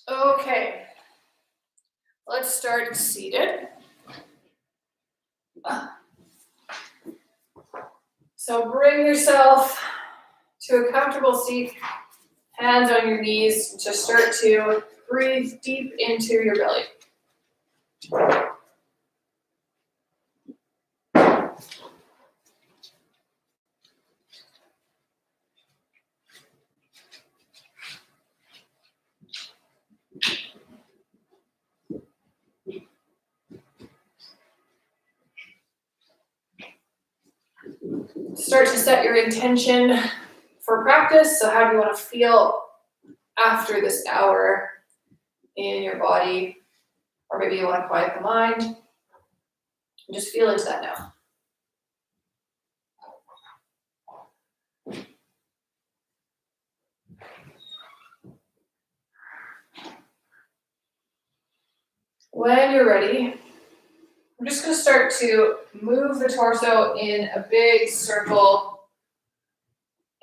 Okay, let's start seated. So bring yourself to a comfortable seat, hands on your knees, just start to breathe deep into your belly. Start to set your intention for practice. So how do you want to feel after this hour in your body? Or maybe you want to quiet the mind. Just feel into that now. When you're ready, I'm just going to start to move the torso in a big circle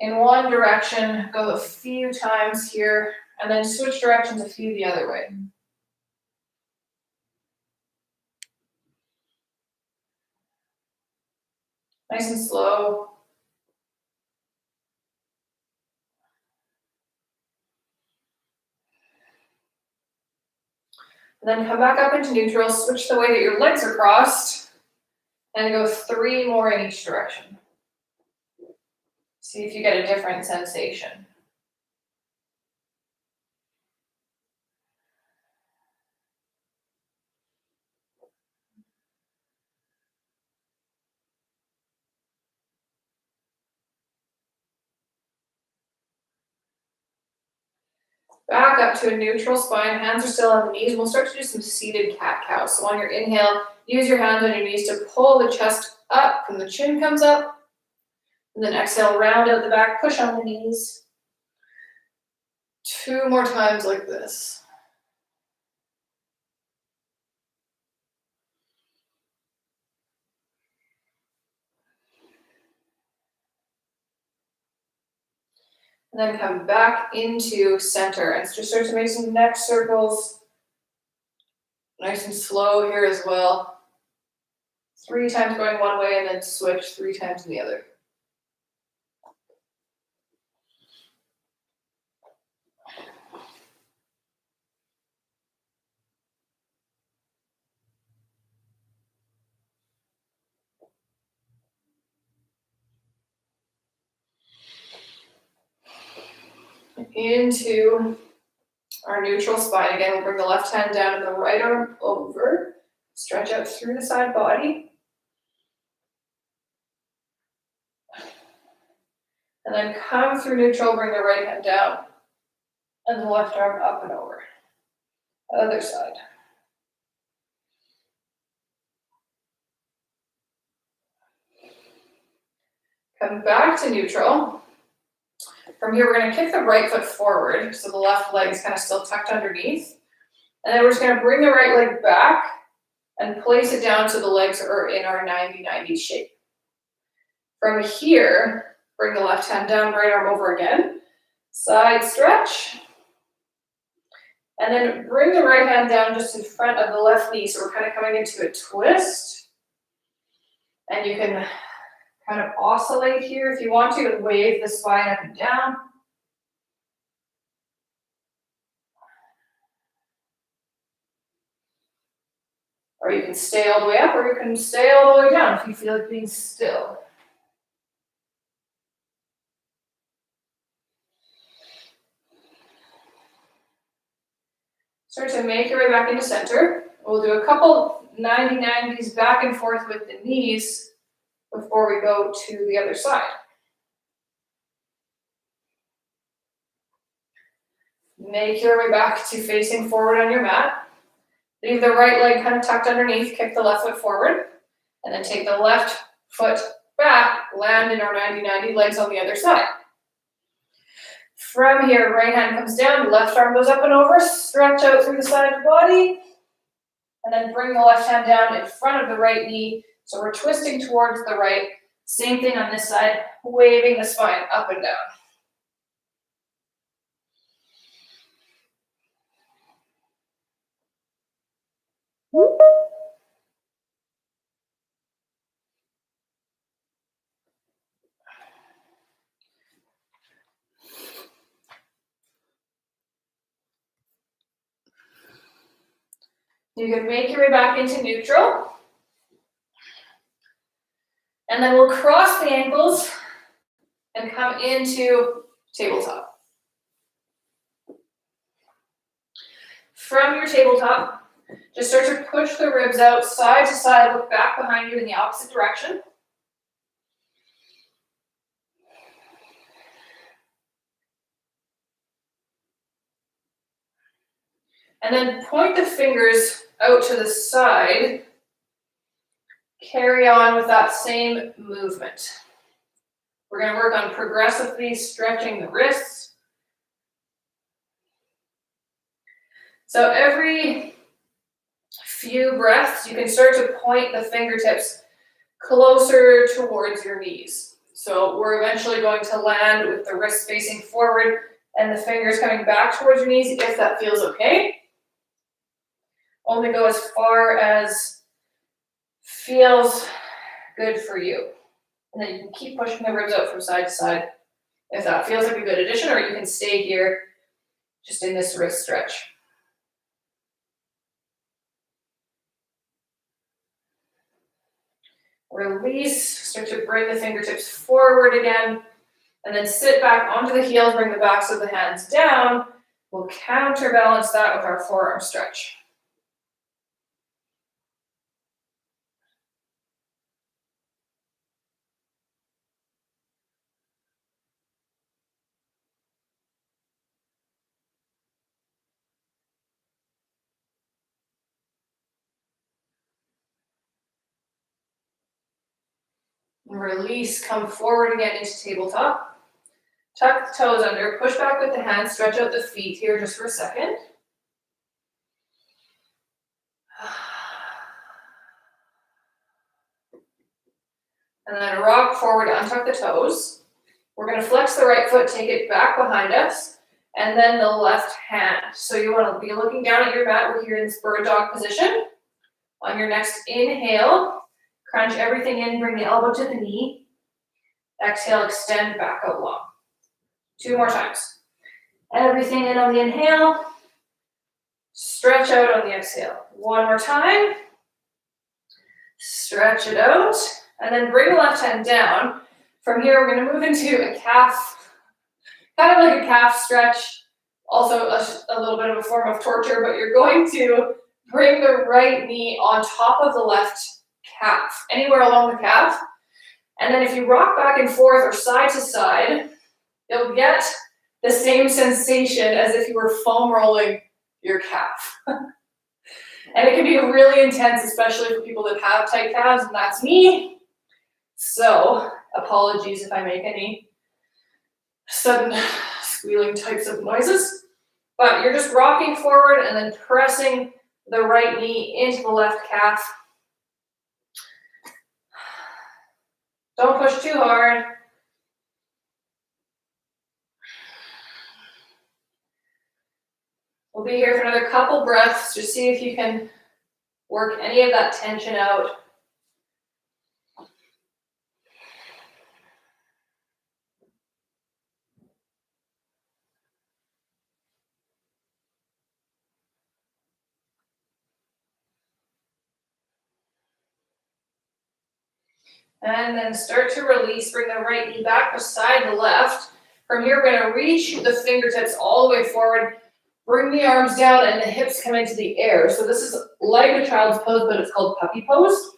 in one direction, go a few times here, and then switch directions a few the other way. Nice and slow. And then come back up into neutral, switch the way that your legs are crossed, and go 3 more in each direction. See if you get a different sensation. Back up to a neutral spine, hands are still on the knees. We'll start to do some seated cat-cow. So on your inhale, use your hands on your knees to pull the chest up and the chin comes up. And then exhale, round out the back, push on the knees. 2 more times like this. And then come back into center and just start to make some neck circles. Nice and slow here as well. 3 times going one way and then switch 3 times in the other. Into our neutral spine. Again, we'll bring the left hand down and the right arm over. Stretch out through the side body. And then come through neutral, bring the right hand down. And the left arm up and over. Other side. Come back to neutral. From here, we're going to kick the right foot forward, so the left leg is kind of still tucked underneath. And then we're just going to bring the right leg back and place it down so the legs are in our 90-90 shape. From here, bring the left hand down, right arm over again. Side stretch. And then bring the right hand down just in front of the left knee, so we're kind of coming into a twist. And you can kind of oscillate here if you want to and wave the spine up and down. Or you can stay all the way up, or you can stay all the way down if you feel like being still. Start to make your way back into center. We'll do a couple 90-90s back and forth with the knees before we go to the other side. Make your way back to facing forward on your mat. Leave the right leg kind of tucked underneath, kick the left foot forward, and then take the left foot back, land in our 90-90, legs on the other side. From here, right hand comes down, left arm goes up and over, stretch out through the side of the body, and then bring the left hand down in front of the right knee. So we're twisting towards the right, Same thing on this side, waving the spine up and down. You can make your way back into neutral. And then we'll cross the ankles and come into tabletop. From your tabletop, just start to push the ribs out side to side, look back behind you in the opposite direction. And then point the fingers out to the side. Carry on with that same movement. We're going to work on progressively stretching the wrists. So every few breaths, you can start to point the fingertips closer towards your knees. So we're eventually going to land with the wrists facing forward and the fingers coming back towards your knees if that feels okay. Only go as far as feels good for you. And then you can keep pushing the ribs out from side to side if that feels like a good addition, or you can stay here just in this wrist stretch. Release, start to bring the fingertips forward again, and then sit back onto the heels, bring the backs of the hands down. We'll counterbalance that with our forearm stretch. Release, come forward again into tabletop. Tuck the toes under, push back with the hands, stretch out the feet here just for a second. And then rock forward, untuck the toes. We're going to flex the right foot, take it back behind us, and then the left hand. So you want to be looking down at your mat. We're here in this bird dog position. On your next inhale, crunch everything in, bring the elbow to the knee. Exhale, extend back out long. 2 more times. Everything in on the inhale. Stretch out on the exhale. 1 more time. Stretch it out. And then bring the left hand down. From here, we're going to move into a calf, kind of like a calf stretch. Also a little bit of a form of torture, but you're going to bring the right knee on top of the left calf, anywhere along the calf. And then if you rock back and forth or side to side, you'll get the same sensation as if you were foam rolling your calf. And it can be really intense, especially for people that have tight calves, and that's me. So, apologies if I make any sudden squealing types of noises. But you're just rocking forward and then pressing the right knee into the left calf. Don't push too hard. We'll be here for another couple breaths. Just see if you can work any of that tension out. And then start to release. Bring the right knee back beside the left. From here, we're going to reach the fingertips all the way forward. Bring the arms down and the hips come into the air. So this is like a child's pose, but it's called puppy pose.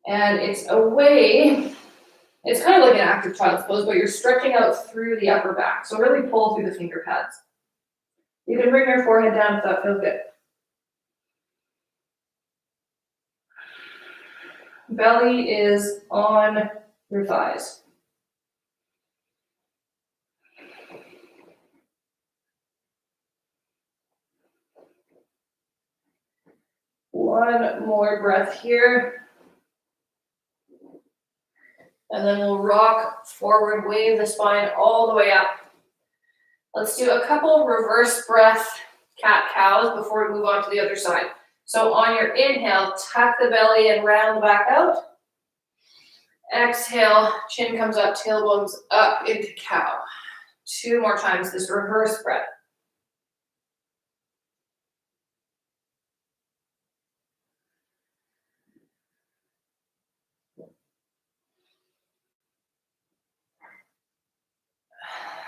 And it's a way, it's kind of like an active child's pose, but you're stretching out through the upper back. So really pull through the finger pads. You can bring your forehead down if that feels good. Belly is on your thighs. One more breath here. And then we'll rock forward, wave the spine all the way up. Let's do a couple reverse breath cat-cows before we move on to the other side. So on your inhale, tuck the belly and round the back out. Exhale, chin comes up, tailbones up into cow. 2 more times this reverse breath.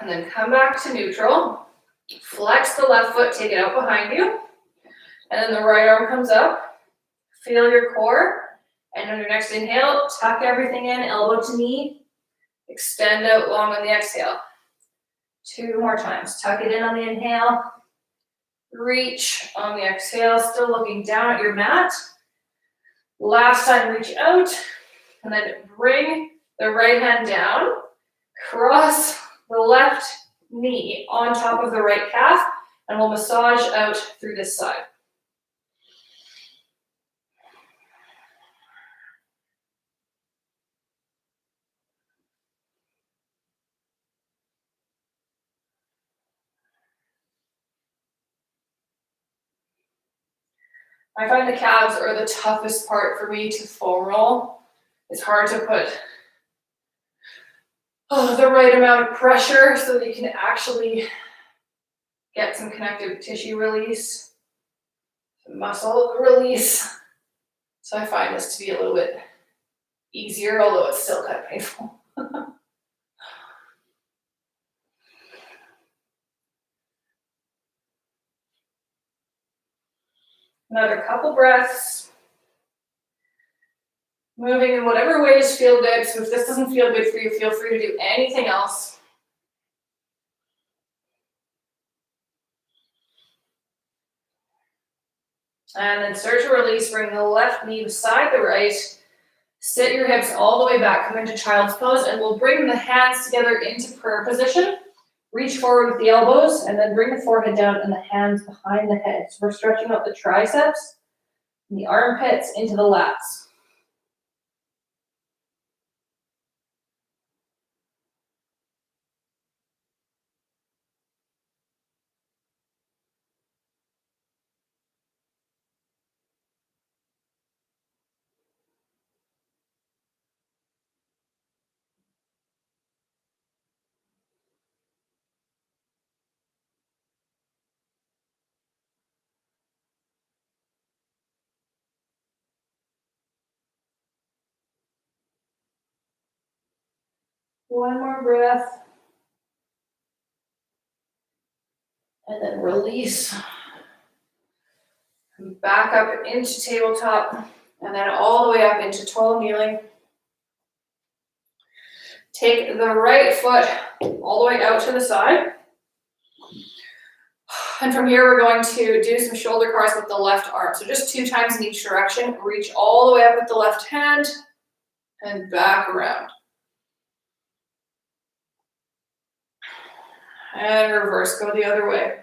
And then come back to neutral. Flex the left foot, take it out behind you. And then the right arm comes up. Feel your core. And on your next inhale, tuck everything in, elbow to knee. Extend out long on the exhale. 2 more times. Tuck it in on the inhale. Reach on the exhale, still looking down at your mat. Last time, reach out. And then bring the right hand down. Cross the left knee on top of the right calf. And we'll massage out through this side. I find the calves are the toughest part for me to foam roll. It's hard to put the right amount of pressure so that you can actually get some connective tissue release, some muscle release. So I find this to be a little bit easier, although it's still kind of painful. Another couple breaths. Moving in whatever ways feel good. So if this doesn't feel good for you, feel free to do anything else. And then start to release. Bring the left knee beside the right. Sit your hips all the way back. Come into child's pose. And we'll bring the hands together into prayer position. Reach forward with the elbows. And then bring the forehead down and the hands behind the head. So we're stretching out the triceps, and the armpits into the lats. One more breath. And then release. Back up into tabletop. And then all the way up into tall kneeling. Take the right foot all the way out to the side. And from here, we're going to do some shoulder cards with the left arm. So just 2 times in each direction. Reach all the way up with the left hand and back around. And reverse, go the other way.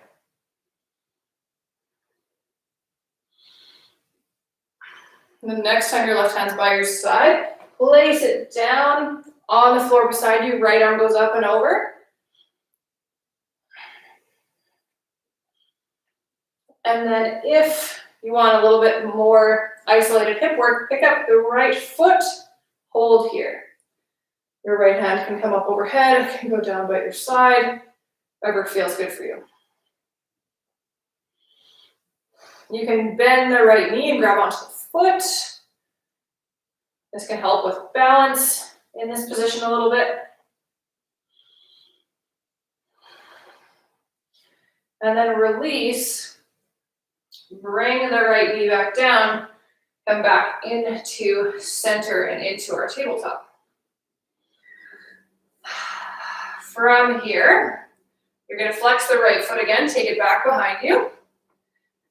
And the next time your left hand's by your side, place it down on the floor beside you. Right arm goes up and over. And then if you want a little bit more isolated hip work, pick up the right foot, hold here. Your right hand can come up overhead, it can go down by your side, whatever feels good for you. You can bend the right knee and grab onto the foot. This can help with balance in this position a little bit. And then release. Bring the right knee back down, come back into center and into our tabletop. From here, you're going to flex the right foot again, take it back behind you.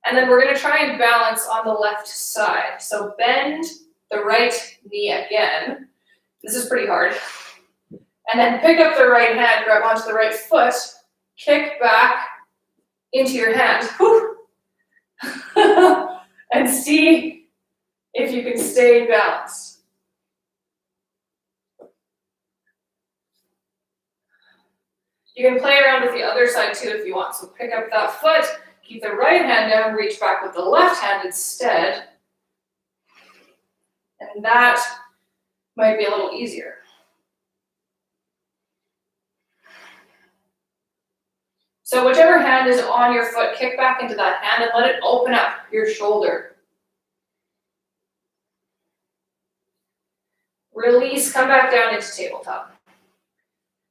And then we're going to try and balance on the left side. So bend the right knee again. This is pretty hard. And then pick up the right hand, grab onto the right foot, kick back into your hand. Whew. And see if you can stay balanced. You can play around with the other side too if you want. So pick up that foot, keep the right hand down, reach back with the left hand instead. And that might be a little easier. So whichever hand is on your foot, kick back into that hand and let it open up your shoulder. Release, come back down into tabletop.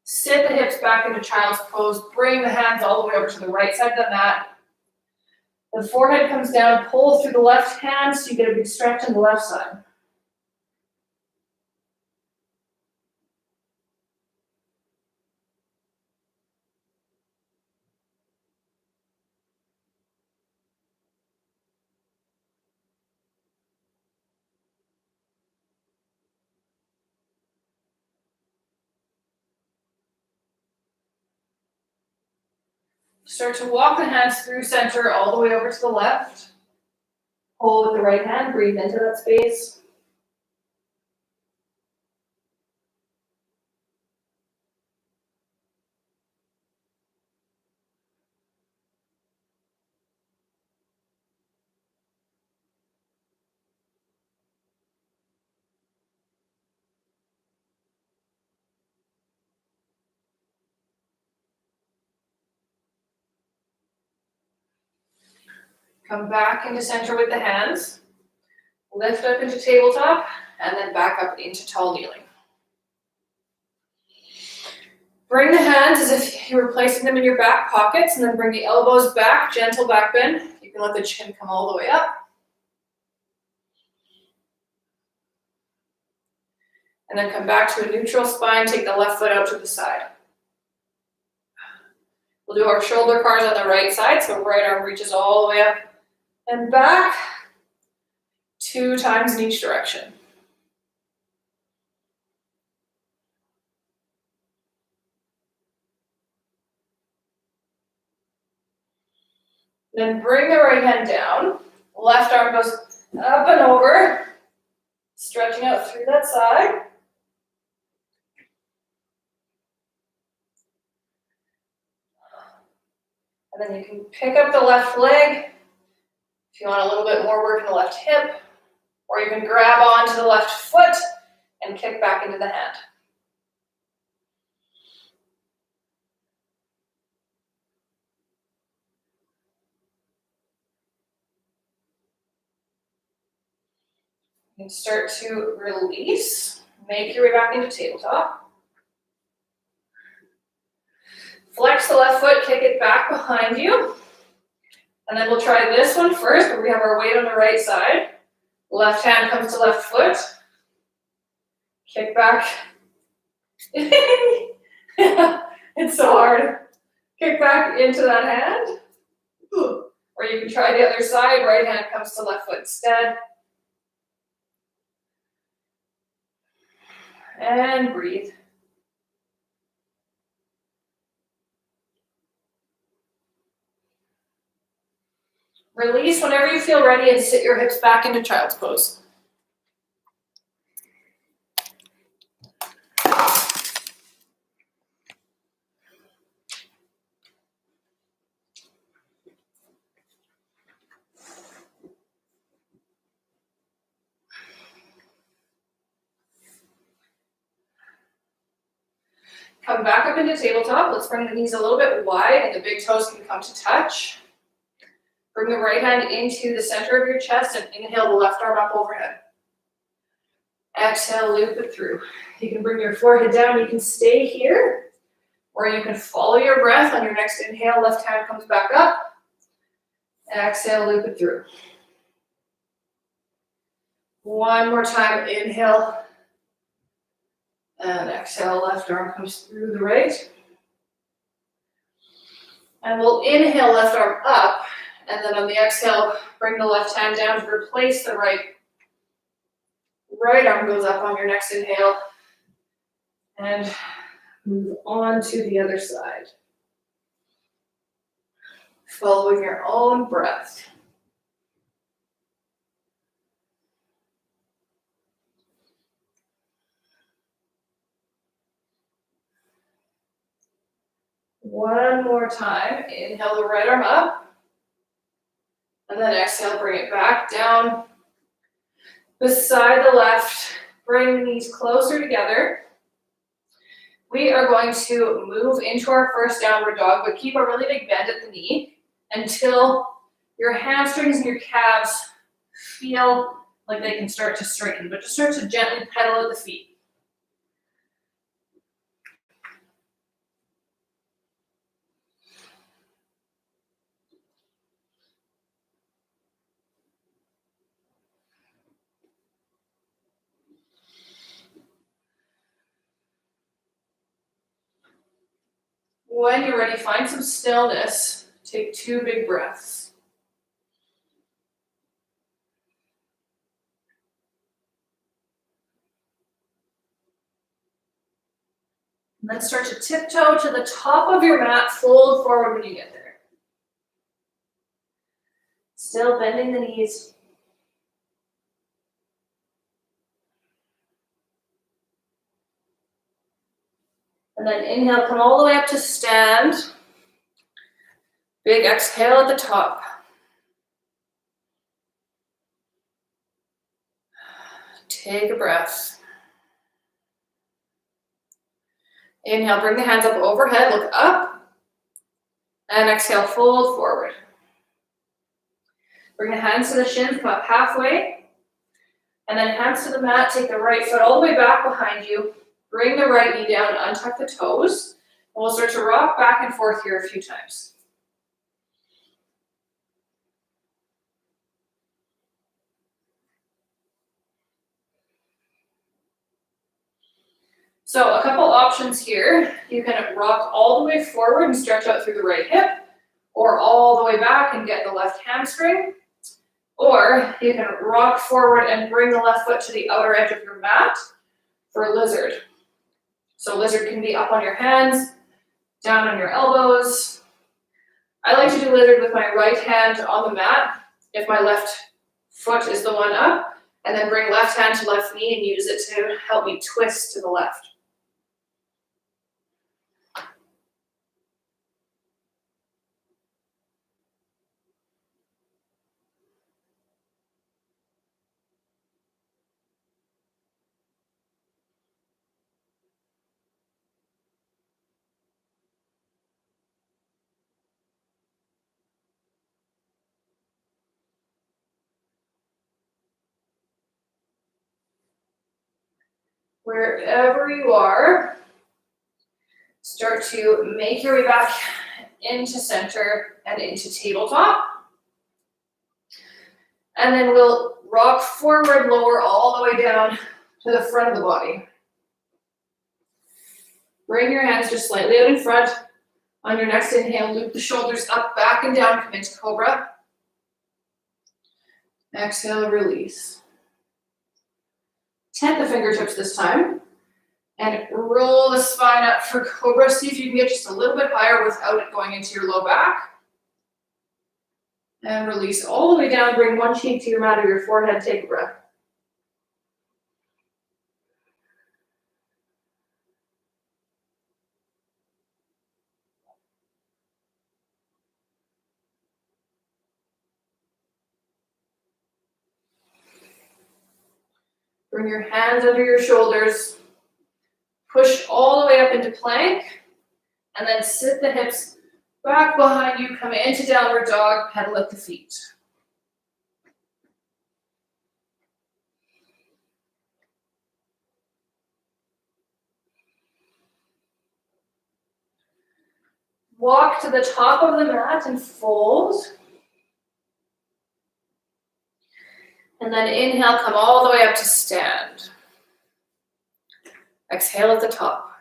Sit the hips back into child's pose. Bring the hands all the way over to the right side of the mat. The forehead comes down, pull through the left hand so you get a big stretch on the left side. Start to walk the hands through center all the way over to the left. Hold with the right hand, breathe into that space. Come back into center with the hands. Lift up into tabletop, and then back up into tall kneeling. Bring the hands as if you were placing them in your back pockets, and then bring the elbows back, gentle back bend. You can let the chin come all the way up. And then come back to a neutral spine, take the left foot out to the side. We'll do our shoulder cars on the right side, so right arm reaches all the way up and back, 2 times in each direction. Then bring the right hand down, left arm goes up and over, stretching out through that side. And then you can pick up the left leg if you want a little bit more work in the left hip, or you can grab onto the left foot and kick back into the hand. You can start to release, make your way back into tabletop. Flex the left foot, kick it back behind you. And then we'll try this one first, where we have our weight on the right side. Left hand comes to left foot. Kick back. It's so hard. Kick back into that hand. Or you can try the other side. Right hand comes to left foot instead. And breathe. Release whenever you feel ready and sit your hips back into child's pose. Come back up into tabletop. Let's bring the knees a little bit wide and the big toes can come to touch. Bring the right hand into the center of your chest and inhale the left arm up overhead. Exhale, loop it through. You can bring your forehead down, you can stay here, or you can follow your breath. On your next inhale, left hand comes back up. Exhale, loop it through. One more time, inhale. And exhale, left arm comes through the right. And we'll inhale, left arm up. And then on the exhale, bring the left hand down to replace the right. Right arm goes up on your next inhale. And move on to the other side. Following your own breath. One more time. Inhale the right arm up. And then exhale, bring it back down beside the left. Bring the knees closer together. We are going to move into our first downward dog, but keep a really big bend at the knee until your hamstrings and your calves feel like they can start to straighten, but just start to gently pedal at the feet. When you're ready, find some stillness. Take 2 big breaths. And then start to tiptoe to the top of your mat, fold forward when you get there. Still bending the knees. And then inhale, come all the way up to stand. Big exhale at the top. Take a breath. Inhale, bring the hands up overhead, look up. And exhale, fold forward. Bring the hands to the shins, come up halfway. And then hands to the mat, take the right foot all the way back behind you. Bring the right knee down, untuck the toes. And we'll start to rock back and forth here a few times. So a couple options here. You can rock all the way forward and stretch out through the right hip, or all the way back and get the left hamstring. Or you can rock forward and bring the left foot to the outer edge of your mat for lizard. So lizard can be up on your hands, down on your elbows. I like to do lizard with my right hand on the mat if my left foot is the one up, and then bring left hand to left knee and use it to help me twist to the left. Wherever you are, start to make your way back into center and into tabletop. And then we'll rock forward, lower all the way down to the front of the body. Bring your hands just slightly out in front. On your next inhale, loop the shoulders up, back and down, come into cobra. Exhale, release. Tent the fingertips this time. And roll the spine up for cobra. See if you can get just a little bit higher without it going into your low back. And release all the way down. Bring one cheek to your mat or your forehead. Take a breath. Bring your hands under your shoulders. Push all the way up into plank. And then sit the hips back behind you. Come into downward dog. Pedal at the feet. Walk to the top of the mat and fold. And then inhale, come all the way up to stand. Exhale at the top.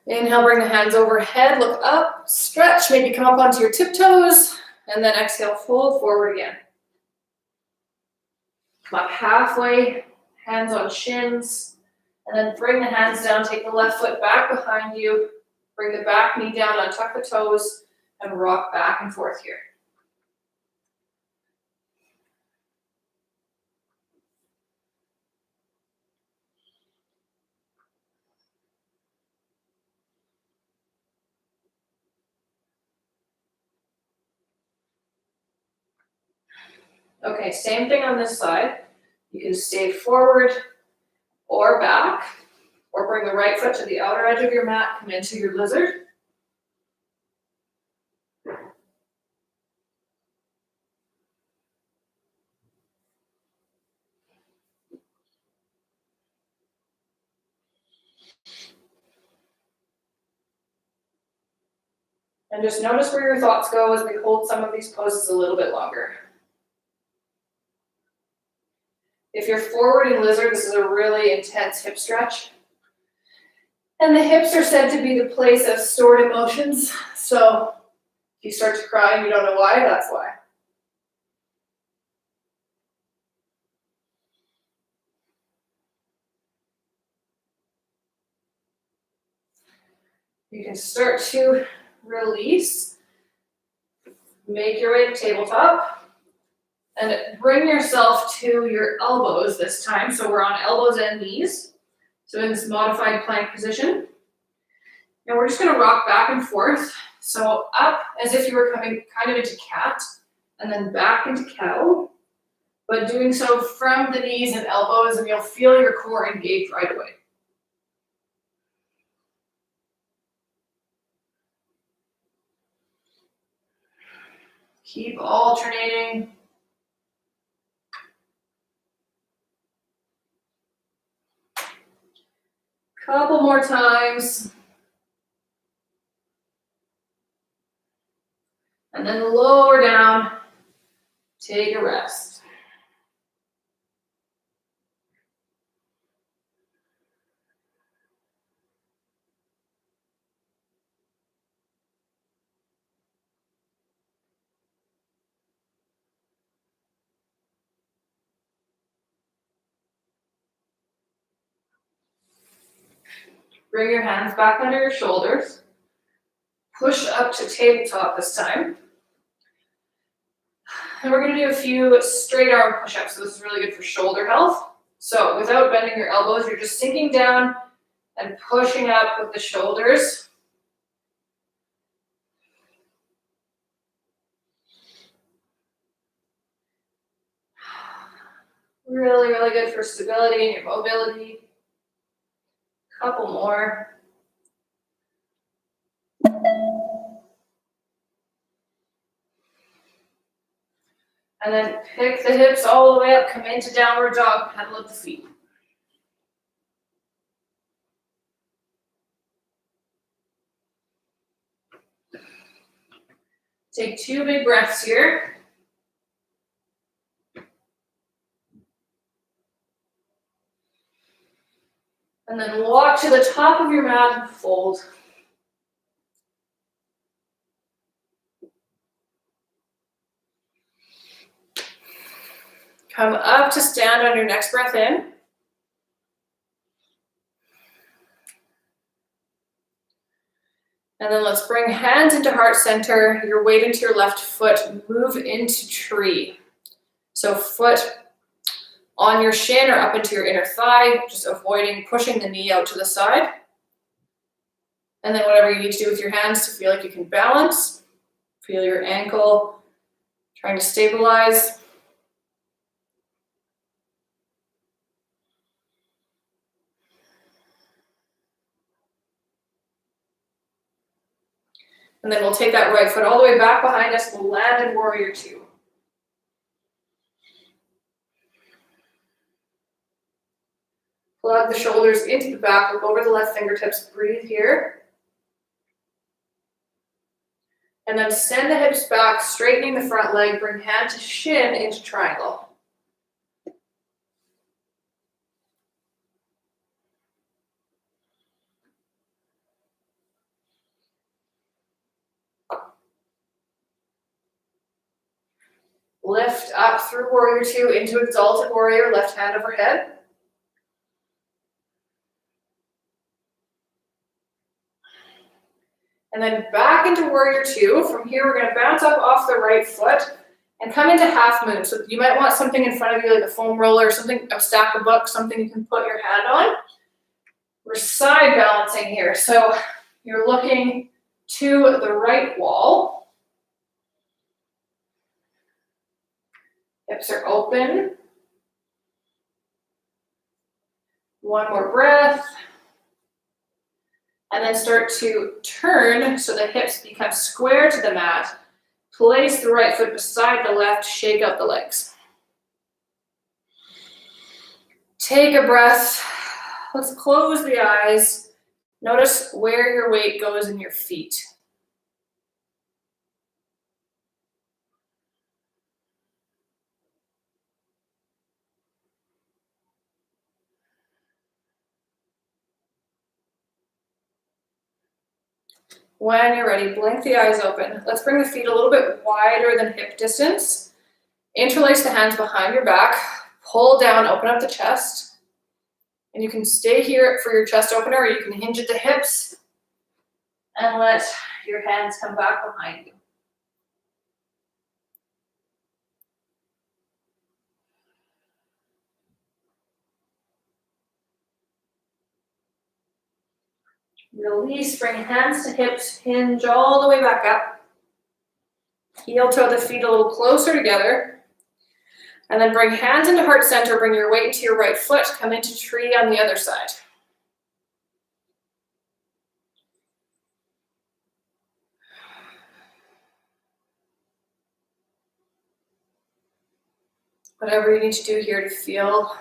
Inhale, bring the hands overhead, look up, stretch, maybe come up onto your tiptoes, and then exhale, fold forward again. Come up halfway, hands on shins, and then bring the hands down, take the left foot back behind you, bring the back knee down, untuck the toes, and rock back and forth here. Okay, same thing on this side. You can stay forward or back, or bring the right foot to the outer edge of your mat, come into your lizard. And just notice where your thoughts go as we hold some of these poses a little bit longer. If you're forward in lizard, this is a really intense hip stretch. And the hips are said to be the place of stored emotions. So if you start to cry and you don't know why, that's why. You can start to release. Make your way to tabletop. And bring yourself to your elbows this time. So we're on elbows and knees. So in this modified plank position. And we're just gonna rock back and forth. So up as if you were coming kind of into cat, and then back into cow. But doing so from the knees and elbows, and you'll feel your core engage right away. Keep alternating. Couple more times. And then lower down, take a rest. Bring your hands back under your shoulders. Push up to tabletop this time. And we're gonna do a few straight arm push-ups. So this is really good for shoulder health. So without bending your elbows, you're just sinking down and pushing up with the shoulders. Really, really good for stability and your mobility. Couple more. And then pick the hips all the way up, come into downward dog, pedal at the feet. Take 2 big breaths here. And then walk to the top of your mat and fold. Come up to stand on your next breath in. And then let's bring hands into heart center, your weight into your left foot, move into tree. So foot on your shin or up into your inner thigh, just avoiding pushing the knee out to the side. And then whatever you need to do with your hands to feel like you can balance. Feel your ankle trying to stabilize. And then we'll take that right foot all the way back behind us. We'll land in warrior two. Plug the shoulders into the back, look over the left fingertips, breathe here. And then send the hips back, straightening the front leg, bring hand to shin into triangle. Lift up through warrior two into exalted warrior, left hand overhead. And then back into warrior two. From here, we're gonna bounce up off the right foot and come into half moon. So you might want something in front of you like a foam roller, something, a stack of books, something you can put your hand on. We're side balancing here. So you're looking to the right wall. Hips are open. One more breath. And then start to turn so the hips become square to the mat. Place the right foot beside the left, shake out the legs. Take a breath. Let's close the eyes. Notice where your weight goes in your feet. When you're ready, blink the eyes open. Let's bring the feet a little bit wider than hip distance. Interlace the hands behind your back. Pull down, open up the chest. And you can stay here for your chest opener, or you can hinge at the hips and let your hands come back behind you. Release, bring hands to hips, hinge all the way back up. Heel toe the feet a little closer together. And then bring hands into heart center, bring your weight into your right foot, come into tree on the other side. Whatever you need to do here to feel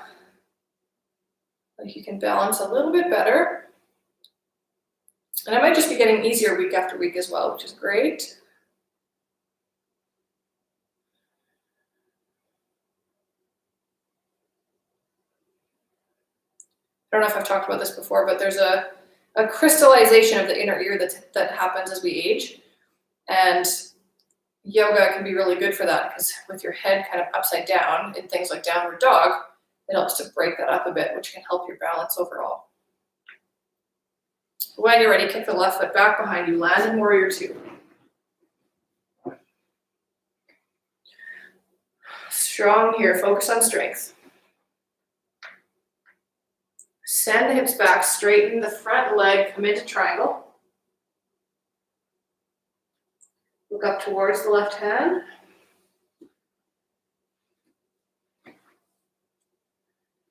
like you can balance a little bit better. And it might just be getting easier week after week as well, which is great. I don't know if I've talked about this before, but there's a crystallization of the inner ear that happens as we age. And yoga can be really good for that, because with your head kind of upside down in things like downward dog, it helps to break that up a bit, which can help your balance overall. When you're ready, kick the left foot back behind you, land in warrior two. Strong here, focus on strength. Send the hips back, straighten the front leg, come into triangle. Look up towards the left hand.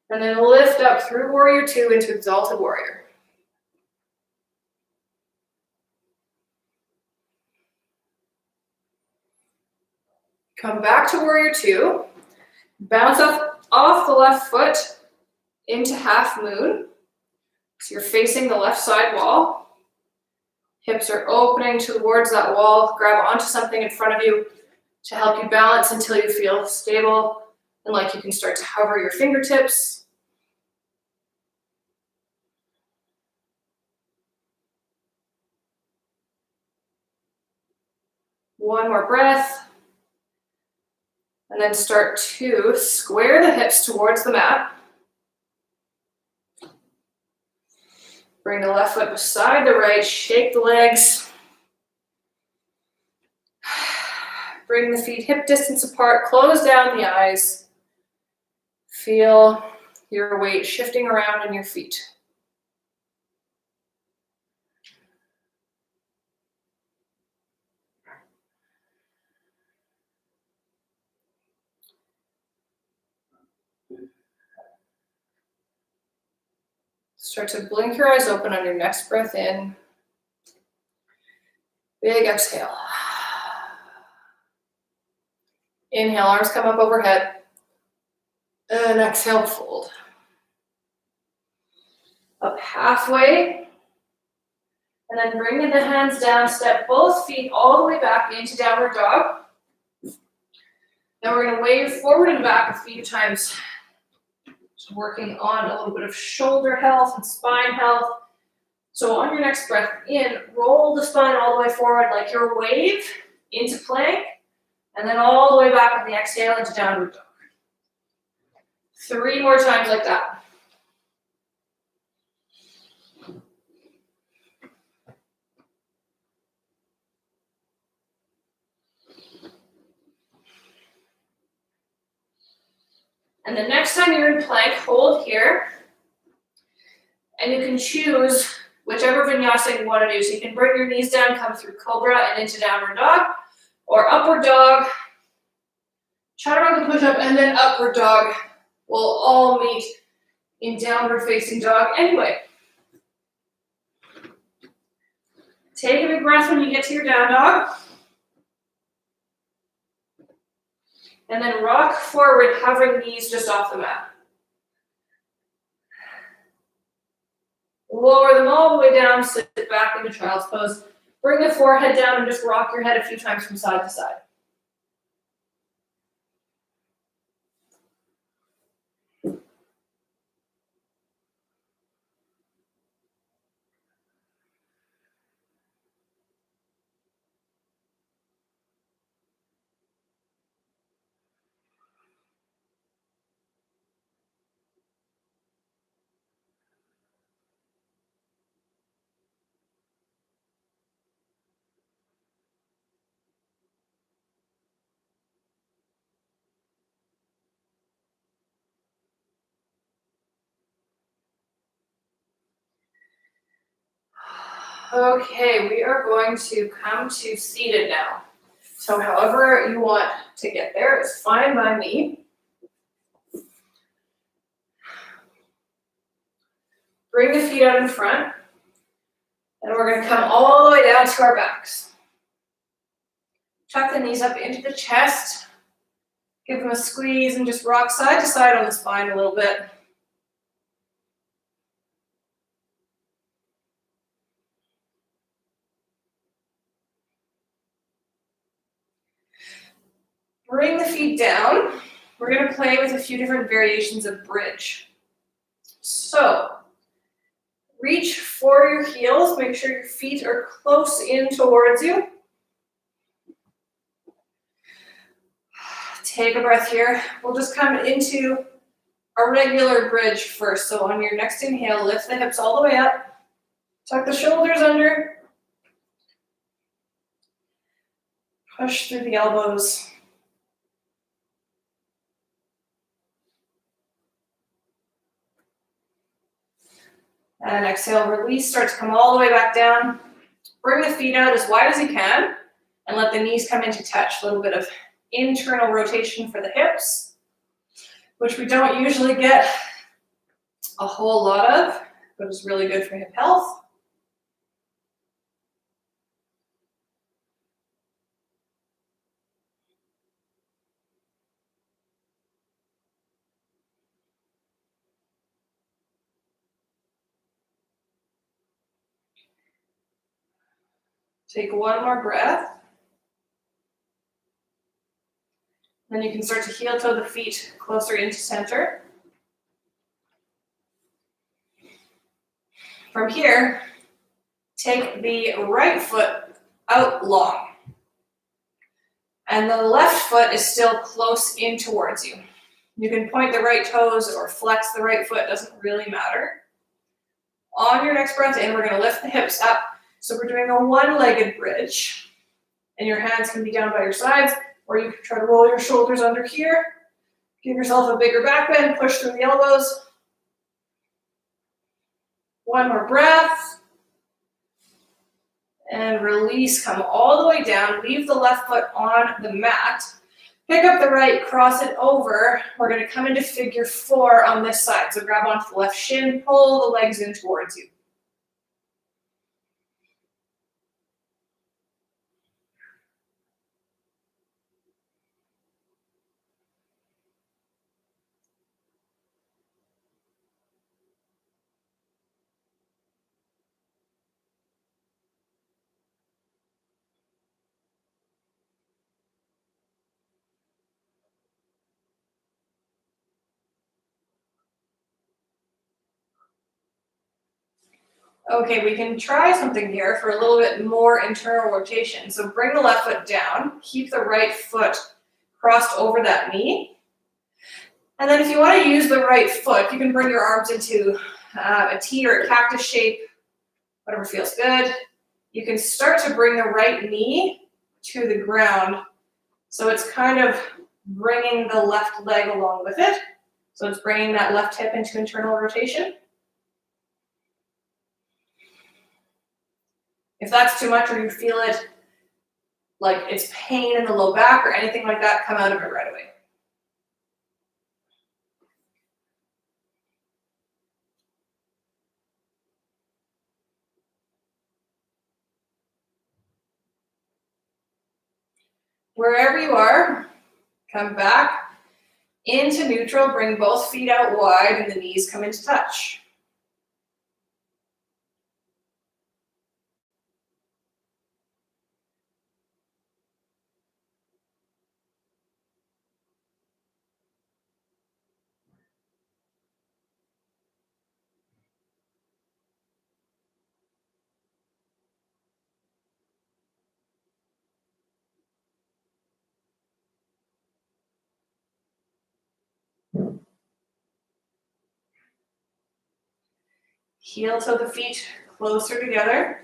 And then lift up through warrior two into exalted warrior. Come back to warrior two. Bounce off the left foot into half moon. So you're facing the left side wall. Hips are opening towards that wall. Grab onto something in front of you to help you balance until you feel stable and like you can start to hover your fingertips. One more breath. And then start to square the hips towards the mat. Bring the left foot beside the right, shake the legs. Bring the feet hip distance apart, close down the eyes. Feel your weight shifting around in your feet. Start to blink your eyes open on your next breath in. Big exhale. Inhale, arms come up overhead. And exhale, fold. Up halfway. And then bringing the hands down, step both feet all the way back into downward dog. Now we're going to wave forward and back a few times. So working on a little bit of shoulder health and spine health. So on your next breath in, roll the spine all the way forward like your wave into plank, and then all the way back on the exhale into downward dog. 3 more times like that. And the next time you're in plank, hold here. And you can choose whichever vinyasa you want to do. So you can bring your knees down, come through cobra and into downward dog, or upward dog, Chaturanga push-up and then upward dog will all meet in downward facing dog anyway. Take a big breath when you get to your down dog. And then rock forward, hovering knees just off the mat. Lower them all the way down, sit back into child's pose. Bring the forehead down and just rock your head a few times from side to side. Okay, we are going to come to seated now. So however you want to get there is fine by me. Bring the feet out in front. And we're going to come all the way down to our backs. Tuck the knees up into the chest. Give them a squeeze and just rock side to side on the spine a little bit. Bring the feet down. We're going to play with a few different variations of bridge. So, reach for your heels. Make sure your feet are close in towards you. Take a breath here. We'll just come into a regular bridge first. So on your next inhale, lift the hips all the way up. Tuck the shoulders under. Push through the elbows. And exhale, release, start to come all the way back down. Bring the feet out as wide as you can and let the knees come into touch. A little bit of internal rotation for the hips, which we don't usually get a whole lot of, but is really good for hip health. Take one more breath. Then you can start to heel toe the feet closer into center. From here, take the right foot out long. And the left foot is still close in towards you. You can point the right toes or flex the right foot, doesn't really matter. On your next breath in, we're going to lift the hips up. So we're doing a one-legged bridge. And your hands can be down by your sides, or you can try to roll your shoulders under here. Give yourself a bigger back bend, push through the elbows. One more breath. And release, come all the way down. Leave the left foot on the mat. Pick up the right, cross it over. We're going to come into figure four on this side. So grab onto the left shin, pull the legs in towards you. Okay, we can try something here for a little bit more internal rotation. So bring the left foot down, keep the right foot crossed over that knee. And then if you want to use the right foot, you can bring your arms into a T or a cactus shape, whatever feels good. You can start to bring the right knee to the ground. So it's kind of bringing the left leg along with it. So it's bringing that left hip into internal rotation. If that's too much or you feel it like it's pain in the low back or anything like that, come out of it right away. Wherever you are, come back into neutral, bring both feet out wide and the knees come into touch. Heel toe the feet closer together.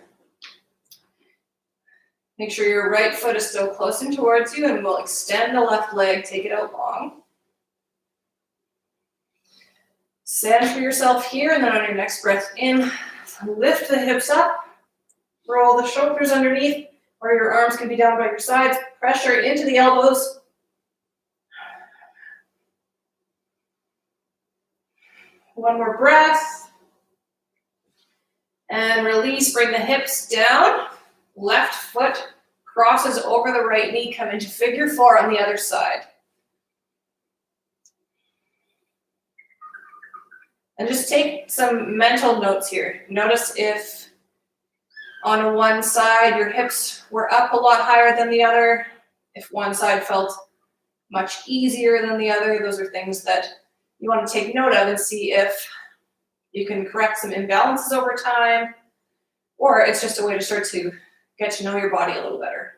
Make sure your right foot is still close and towards you, and we'll extend the left leg, take it out long. Center yourself here, and then on your next breath in, lift the hips up, roll the shoulders underneath, or your arms can be down by your sides, pressure into the elbows. One more breath. And release, bring the hips down. Left foot crosses over the right knee, come into figure four on the other side. And just take some mental notes here. Notice if on one side your hips were up a lot higher than the other, if one side felt much easier than the other. Those are things that you want to take note of and see if you can correct some imbalances over time, or it's just a way to start to get to know your body a little better.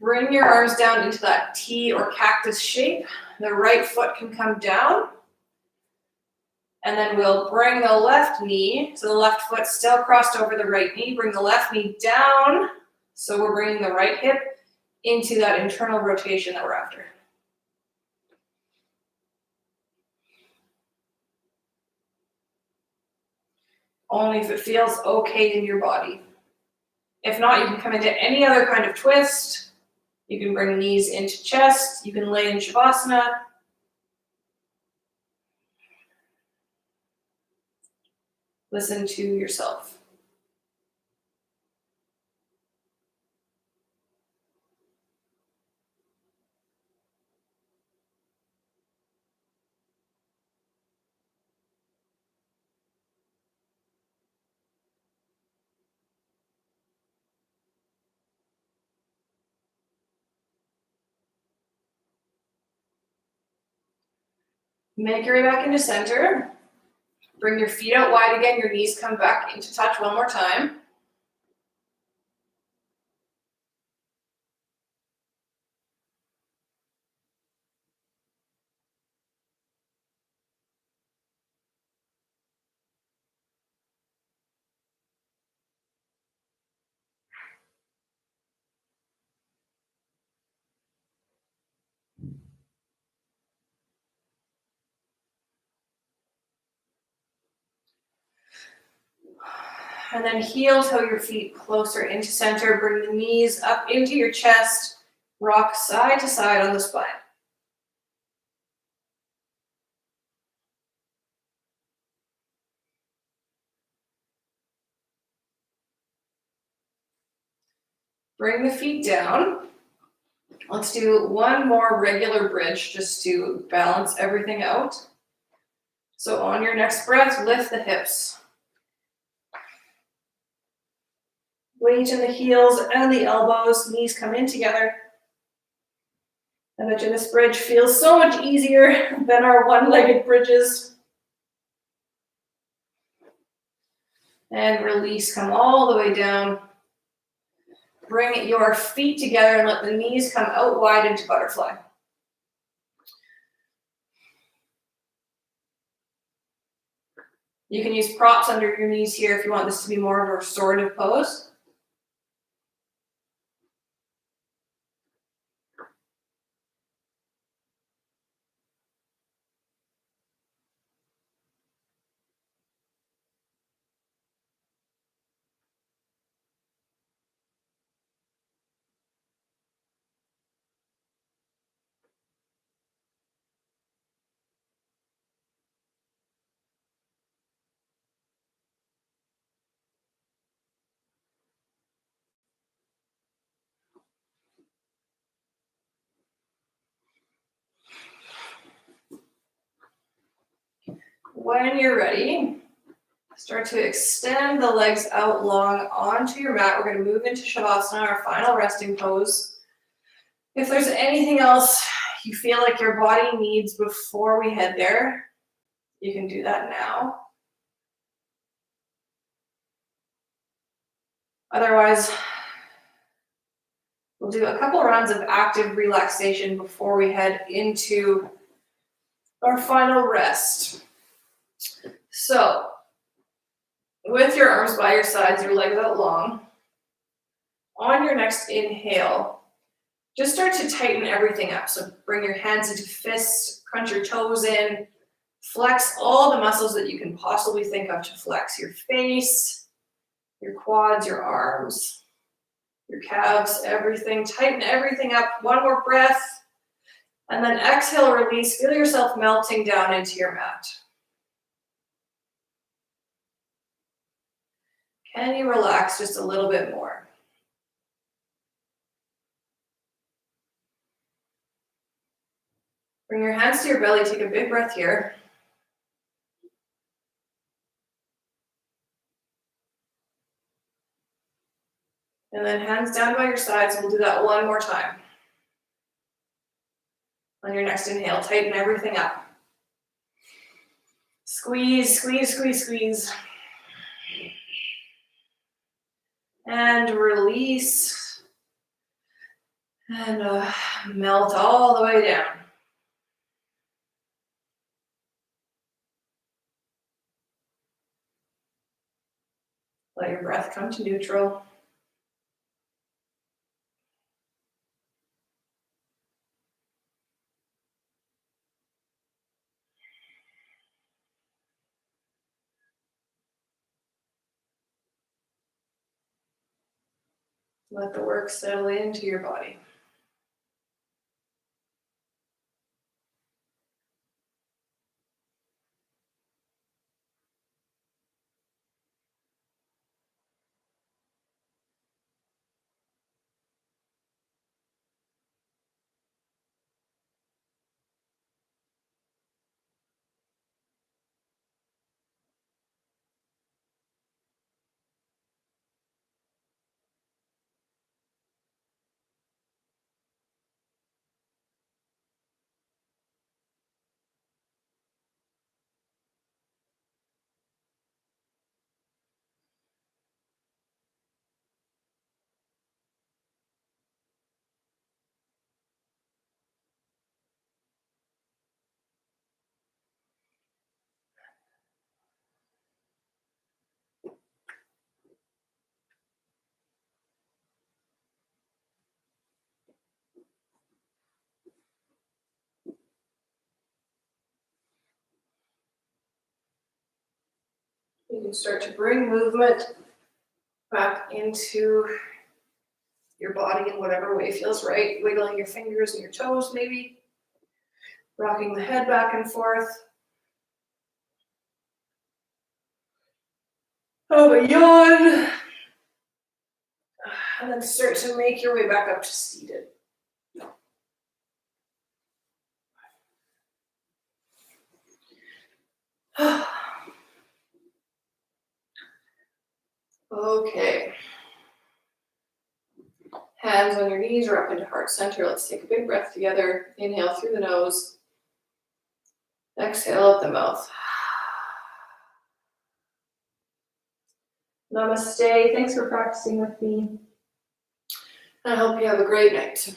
Bring your arms down into that T or cactus shape. The right foot can come down. And then we'll bring the left knee, so the left foot still crossed over the right knee. Bring the left knee down. So we're bringing the right hip into that internal rotation that we're after. Only if it feels okay in your body. If not, you can come into any other kind of twist. You can bring knees into chest. You can lay in Shavasana. Listen to yourself. Make your way back into center. Bring your feet out wide again. Your knees come back into touch one more time. And then heel toe your feet closer into center. Bring the knees up into your chest. Rock side to side on the spine. Bring the feet down. Let's do one more regular bridge just to balance everything out. So on your next breath, lift the hips. Weight in the heels and the elbows, knees come in together. I bet you this bridge feels so much easier than our one-legged bridges. And release, come all the way down. Bring your feet together and let the knees come out wide into butterfly. You can use props under your knees here if you want this to be more of a restorative pose. When you're ready, start to extend the legs out long onto your mat. We're going to move into Shavasana, our final resting pose. If there's anything else you feel like your body needs before we head there, you can do that now. Otherwise, we'll do a couple rounds of active relaxation before we head into our final rest. So, with your arms by your sides, your legs out long, on your next inhale, just start to tighten everything up. So bring your hands into fists, crunch your toes in, flex all the muscles that you can possibly think of to flex. Your face, your quads, your arms, your calves, everything. Tighten everything up. One more breath. And then exhale, release. Feel yourself melting down into your mat. Can you relax just a little bit more? Bring your hands to your belly. Take a big breath here. And then hands down by your sides. We'll do that one more time. On your next inhale, tighten everything up. Squeeze, squeeze, squeeze, squeeze. And release. And melt all the way down. Let your breath come to neutral. Let the work settle into your body. You can start to bring movement back into your body in whatever way feels right. Wiggling your fingers and your toes maybe. Rocking the head back and forth. Have a yawn. And then start to make your way back up to seated. Okay. Hands on your knees or up into heart center. Let's take a big breath together. Inhale through the nose. Exhale out the mouth. Namaste. Thanks for practicing with me. I hope you have a great night.